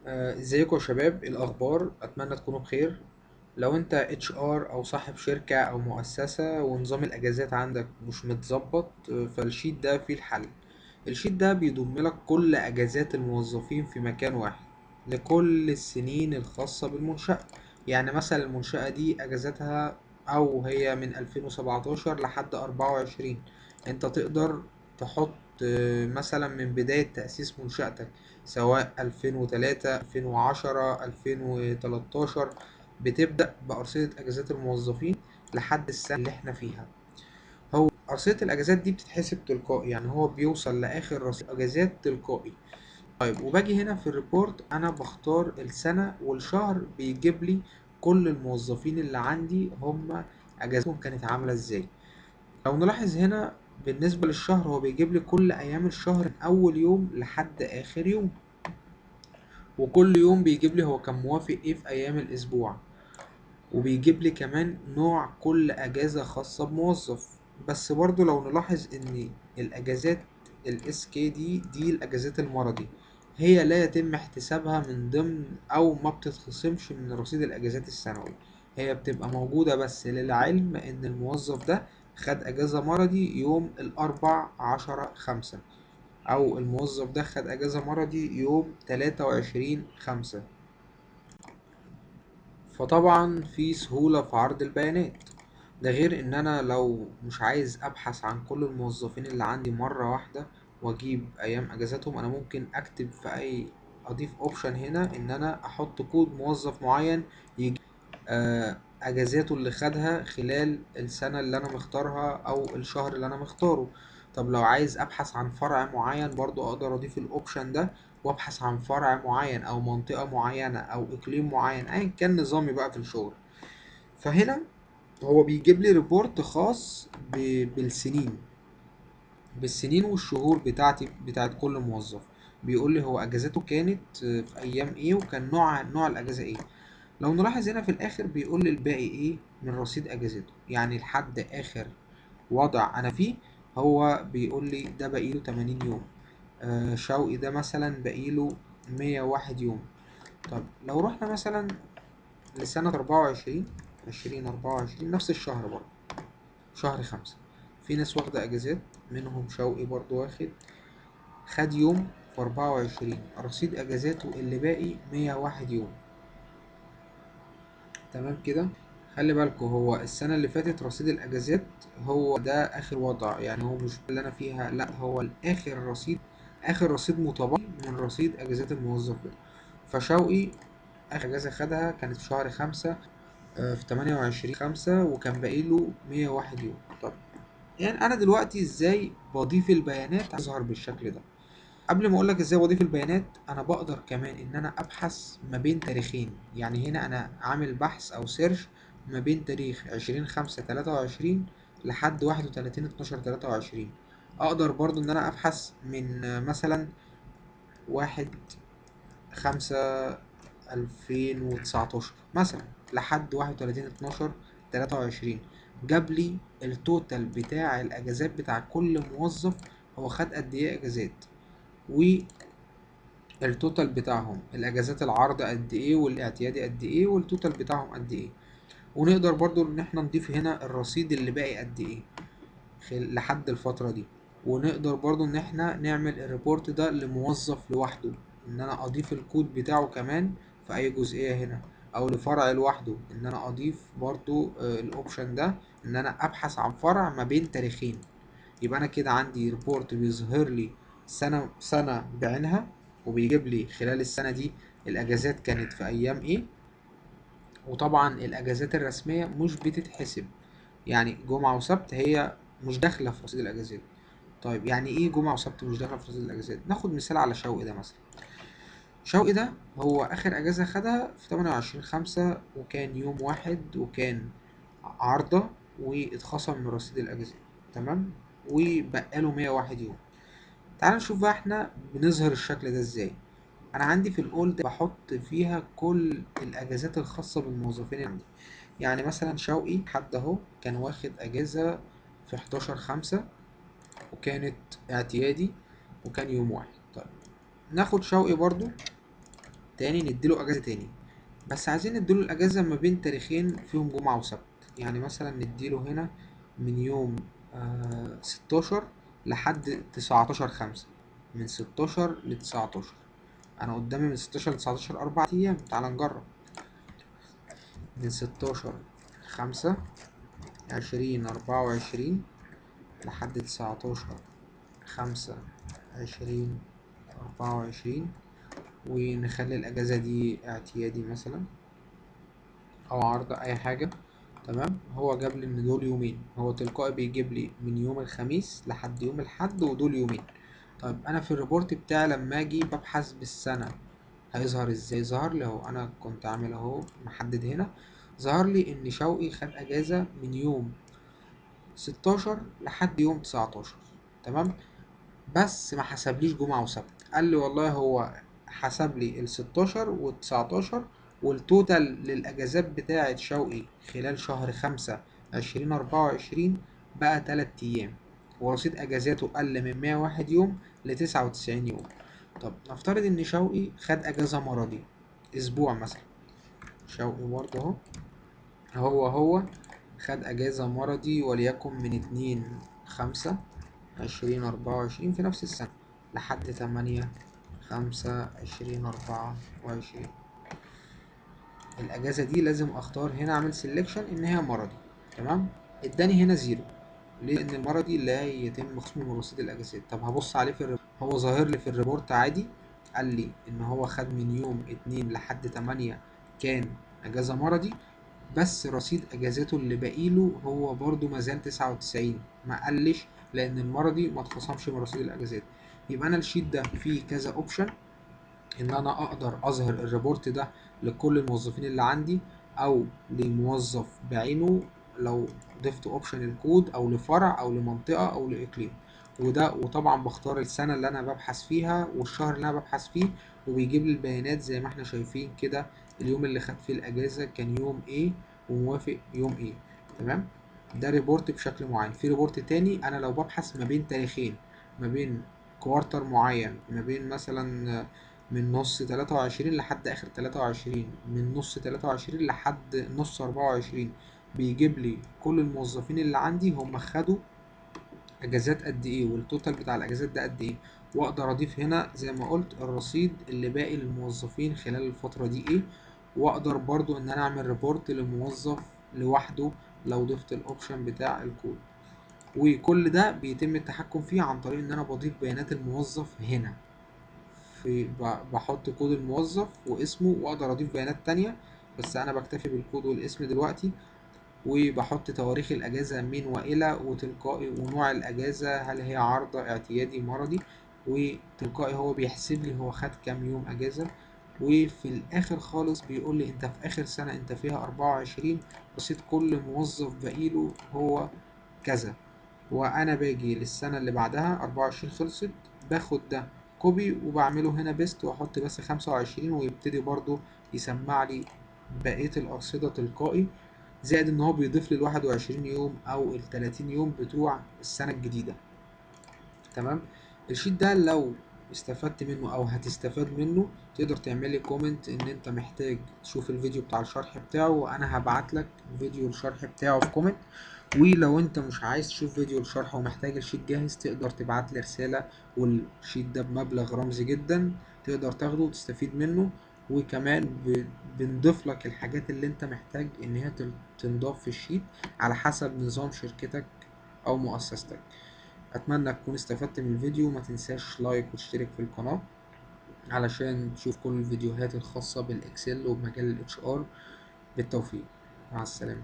ازيكم يا شباب، إيه الاخبار؟ اتمنى تكونوا بخير. لو انت اتش ار او صاحب شركة او مؤسسة ونظام الاجازات عندك مش متظبط، فالشيت ده فيه الحل. الشيت ده بيضم لك كل اجازات الموظفين في مكان واحد لكل السنين الخاصة بالمنشأة. يعني مثلا المنشأة دي اجازاتها او هي من 2017 لحد 24. انت تقدر تحط مثلا من بداية تأسيس منشأتك، سواء 2003 2010 2013، بتبدأ بأرصدة أجازات الموظفين لحد السنة اللي احنا فيها. هو أرصدة الأجازات دي بتتحسب تلقائي، يعني هو بيوصل لآخر رصيد أجازات تلقائي. طيب، وباجي هنا في الريبورت أنا بختار السنة والشهر، بيجيب لي كل الموظفين اللي عندي هم أجازتهم كانت عاملة ازاي. لو نلاحظ هنا بالنسبة للشهر، هو بيجيب لي كل أيام الشهر من أول يوم لحد آخر يوم، وكل يوم بيجيب لي هو كان موافق ايه في ايام الاسبوع، وبيجيب لي كمان نوع كل اجازة خاصة بموظف. بس برضو لو نلاحظ ان الاجازات الاس كي دي الاجازات المرضي، هي لا يتم احتسابها من ضمن او ما بتتخصمش من رصيد الاجازات السنوي. هي بتبقى موجودة بس للعلم ان الموظف ده خد اجازة مرضي يوم الاربع 10/5، او الموظف ده خد اجازة مرضي يوم 23/5. فطبعا في سهولة في عرض البيانات. ده غير ان انا لو مش عايز ابحث عن كل الموظفين اللي عندي مرة واحدة واجيب ايام اجازاتهم، انا ممكن اكتب في اضيف اوبشن هنا ان انا احط كود موظف معين يجي اجازاته اللي خدها خلال السنة اللي انا مختارها او الشهر اللي انا مختاره. طب لو عايز ابحث عن فرع معين، برضو اقدر اضيف الاوبشن ده وابحث عن فرع معين او منطقة معينة او اقليم معين، ايا كان نظامي بقى في الشغل. فهنا هو بيجيب لي ريبورت خاص بالسنين والشهور بتاعت كل موظف. بيقول لي هو اجازته كانت في ايام ايه، وكان نوع الاجازة ايه. لو نلاحظ هنا في الاخر بيقول لي الباقي ايه من رصيد اجازته، يعني لحد اخر وضع انا فيه هو بيقول لي ده بقيله 80 يوم. شوقي ده مثلا بقيله 101 يوم. طب لو رحنا مثلا لسنة 24، 2024، نفس الشهر برضه، شهر 5، في ناس واخدة أجازات منهم شوقي برضه خد يوم في 24، رصيد أجازاته اللي باقي 101 يوم. تمام كده. خلي بالكوا، هو السنة اللي فاتت رصيد الأجازات هو ده آخر وضع، يعني هو مش اللي أنا فيها، لأ، هو الآخر رصيد، آخر رصيد متبقي من رصيد أجازات الموظف ده. فشوقي آخر أجازة خدها كانت في شهر 5، في 28/5، وكان باقيله 101 يوم. طب يعني أنا دلوقتي إزاي بضيف البيانات تظهر بالشكل ده؟ قبل ما اقولك ازاي بضيف البيانات، انا بقدر كمان ان انا ابحث ما بين تاريخين. يعني هنا انا عامل بحث او سيرش ما بين تاريخ 20/5/23 لحد 31/12/23. اقدر برضو ان انا ابحث من مثلا 1/5/2019 مثلا لحد 31/12/23. جاب لي التوتال بتاع الاجازات بتاع كل موظف، هو خد قد ايه اجازات، والتوتال بتاعهم الاجازات العرض قد ايه والاعتيادي قد ايه، والتوتال بتاعهم قد ايه. ونقدر برضو ان احنا نضيف هنا الرصيد اللي باقي قد ايه لحد الفترة دي. ونقدر برضو ان احنا نعمل الريبورت ده لموظف لوحده، ان انا اضيف الكود بتاعه كمان في اي جزئية هنا، او لفرع لوحده ان انا اضيف برضو الاوبشن ده، ان انا ابحث عن فرع ما بين تاريخين. يبقى انا كده عندي ريبورت بيظهر لي سنة سنة بعينها، وبيجيب لي خلال السنة دي الاجازات كانت في ايام ايه. وطبعا الاجازات الرسمية مش بتتحسب، يعني جمعة وسبت هي مش داخلة في رصيد الاجازات. طيب يعني ايه جمعة وسبت مش داخلة في رصيد الاجازات؟ ناخد مثال على شوقي ده مثلا. شوقي ده هو اخر اجازة خدها في 28/5، وكان يوم واحد، وكان عارضة، واتخصم من رصيد الاجازات. تمام. وبقاله 101 يوم. تعال نشوف بقى احنا بنظهر الشكل ده ازاي. انا عندي في الاولد بحط فيها كل الاجازات الخاصة بالموظفين اللي عندي. يعني مثلا شوقي حد اهو كان واخد اجازة في 11/5، وكانت اعتيادي، وكان يوم واحد. طيب ناخد شوقي برضو تاني نديله اجازة تاني، بس عايزين نديله الاجازة ما بين تاريخين فيهم جمعة وسبت. يعني مثلا نديله هنا من يوم 16 لحد 19/5، من 16 ل19. انا قدامي من 16 ل19 4 ايام، تعال نجرب. من 16/5/2024 لحد 19/5/2024، ونخلي الأجازة دي اعتيادي مثلا أو عرض أي حاجة. تمام، هو جاب لي إن دول يومين، هو تلقائي بيجيب لي من يوم الخميس لحد يوم الحد ودول يومين. طيب أنا في الريبورت بتاعي لما أجي ببحث بالسنة هيظهر ازاي؟ ظهر لي اهو، انا كنت عامل اهو محدد هنا، ظهر لي ان شوقي خد اجازة من يوم 16 لحد يوم 19. تمام، بس ما حسبليش جمعة وسبت. قال لي والله هو حسب لي ال 16 وال 19، والتوتال للأجازات بتاعة شوقي خلال شهر 5/2024 بقى 3 أيام، ورصيد أجازاته قل من 101 يوم ل99 يوم. طب نفترض إن شوقي خد أجازة مرضي أسبوع مثلا، شوقي برضه أهو، هو خد أجازة مرضي وليكن من 2/5/2024 في نفس السنة لحد 8/5/2024. الأجازة دي لازم أختار هنا، أعمل سيلكشن إن هي مرضي. تمام، اداني هنا 0 ليه؟ لأن المرضي لا يتم خصمه من رصيد الأجازات. طب هبص عليه في الريبورت، هو ظاهر لي في الريبورت عادي، قال لي إن هو خد من يوم 2 لحد 8 كان أجازة مرضي، بس رصيد اجازاته اللي باقيله هو برضو مازال 99، ما قلش، لان المرضي ما اتخصمش من رصيد الاجازات. يبقى انا الشيت ده فيه كذا اوبشن، ان انا اقدر اظهر الريبورت ده لكل الموظفين اللي عندي، او لموظف بعينه لو ضفت اوبشن الكود، او لفرع او لمنطقة او لاقليم. وطبعا بختار السنة اللي انا ببحث فيها والشهر اللي انا ببحث فيه، وبيجيب لي البيانات زي ما احنا شايفين كده. اليوم اللي خد فيه الاجازة كان يوم ايه وموافق يوم ايه. تمام، ده ريبورت بشكل معين. في ريبورت تاني انا لو ببحث ما بين تاريخين، ما بين كوارتر معين، ما بين مثلا من نص 23 لحد آخر 23، من نص 23 لحد نص 24، بيجيب لي كل الموظفين اللي عندي هم خدوا اجازات قد ايه، والتوتال بتاع الاجازات ده قد ايه. واقدر اضيف هنا زي ما قلت الرصيد اللي باقي للموظفين خلال الفترة دي ايه. واقدر برضو ان انا اعمل ريبورت للموظف لوحده لو ضفت الاوبشن بتاع الكود. وكل ده بيتم التحكم فيه عن طريق ان انا بضيف بيانات الموظف هنا، بحط كود الموظف واسمه، واقدر اضيف بيانات تانية، بس انا بكتفي بالكود والاسم دلوقتي. وبحط تواريخ الاجازة من والى، وتلقائي ونوع الاجازة هل هي عارضة اعتيادي مرضي، وتلقائي هو بيحسب لي هو خد كام يوم اجازة. وفي الاخر خالص بيقول لي انت في اخر سنة انت فيها 24، رصيد كل موظف بقيله هو كذا. وانا باجي للسنة اللي بعدها 24 خلصت، باخد ده كوبي وبعمله هنا بيست، واحط بس 25، ويبتدي برضو يسمع لي بقية الأرصدة تلقائي، زائد ان هو بيضيف لي ال21 يوم او ال30 يوم بتوع السنة الجديدة. تمام، الشيت ده لو استفدت منه او هتستفاد منه تقدر تعمل لي كومنت ان انت محتاج تشوف الفيديو بتاع الشرح بتاعه، وانا هبعت لك فيديو الشرح بتاعه في كومنت. ولو انت مش عايز تشوف فيديو الشرح ومحتاج الشيت جاهز، تقدر تبعت لي رسالة، والشيت ده بمبلغ رمزي جدا تقدر تاخده وتستفيد منه. وكمان بنضيف لك الحاجات اللي انت محتاج ان هي تنضاف في الشيت على حسب نظام شركتك او مؤسستك. اتمنى تكون استفدت من الفيديو، ما تنساش لايك وتشترك في القناة علشان تشوف كل الفيديوهات الخاصة بالاكسل وبمجال الاتش ار. بالتوفيق، مع السلامة.